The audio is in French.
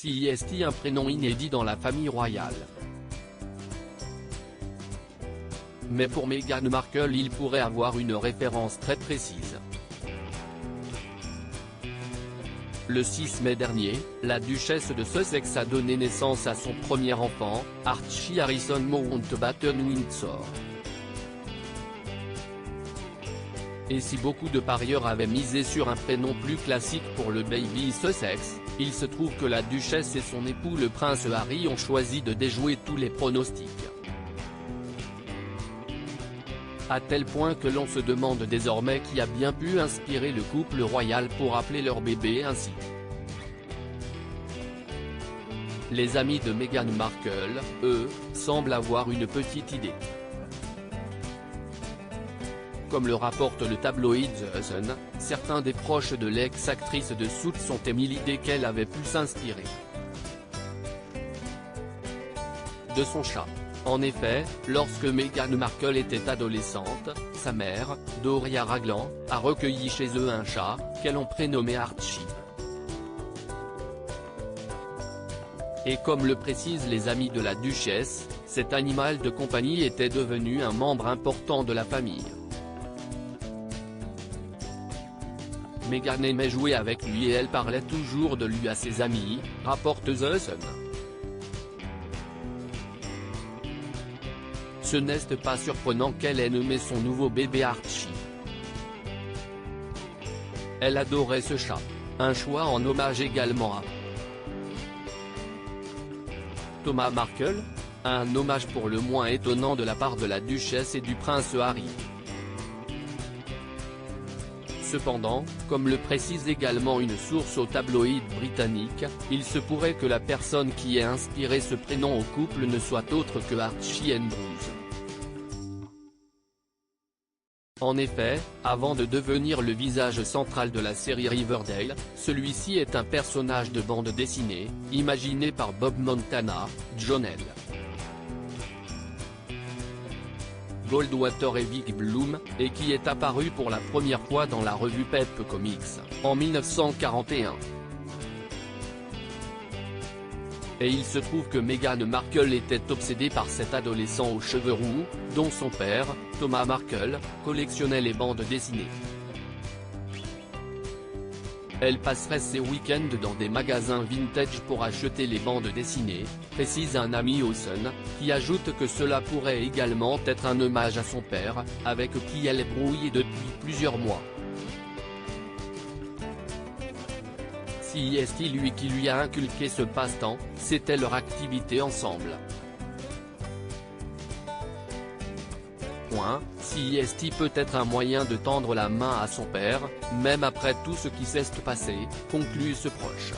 CIST, un prénom inédit dans la famille royale. Mais pour Meghan Markle, il pourrait avoir une référence très précise. Le 6 mai dernier, la duchesse de Sussex a donné naissance à son premier enfant, Archie Harrison Mountbatten Windsor. Et si beaucoup de parieurs avaient misé sur un prénom plus classique pour le baby Sussex, il se trouve que la duchesse et son époux le prince Harry ont choisi de déjouer tous les pronostics. À tel point que l'on se demande désormais qui a bien pu inspirer le couple royal pour appeler leur bébé ainsi. Les amis de Meghan Markle, eux, semblent avoir une petite idée. Comme le rapporte le tabloïd The Sun, certains des proches de l'ex-actrice de Suits ont émis l'idée qu'elle avait pu s'inspirer de son chat. En effet, lorsque Meghan Markle était adolescente, sa mère, Doria Ragland, a recueilli chez eux un chat, qu'elle ont prénommé Archie. Et comme le précisent les amis de la duchesse, cet animal de compagnie était devenu un membre important de la famille. Meghan aimait jouer avec lui et elle parlait toujours de lui à ses amis, rapporte The Sun. Ce n'est pas surprenant qu'elle ait nommé son nouveau bébé Archie. Elle adorait ce chat. Un choix en hommage également à Thomas Markle, un hommage pour le moins étonnant de la part de la duchesse et du prince Harry. Cependant, comme le précise également une source au tabloïd britannique, il se pourrait que la personne qui ait inspiré ce prénom au couple ne soit autre que Archie Andrews. En effet, avant de devenir le visage central de la série Riverdale, celui-ci est un personnage de bande dessinée, imaginé par Bob Montana, John-L. Goldwater et Vic Bloom, et qui est apparu pour la première fois dans la revue Pep Comics, en 1941. Et il se trouve que Meghan Markle était obsédée par cet adolescent aux cheveux roux, dont son père, Thomas Markle, collectionnait les bandes dessinées. Elle passerait ses week-ends dans des magasins vintage pour acheter les bandes dessinées, précise un ami au Sun, qui ajoute que cela pourrait également être un hommage à son père, avec qui elle est brouillée depuis plusieurs mois. CIST lui qui lui a inculqué ce passe-temps, c'était leur activité ensemble. CIST peut être un moyen de tendre la main à son père, même après tout ce qui s'est passé, conclut ce proche.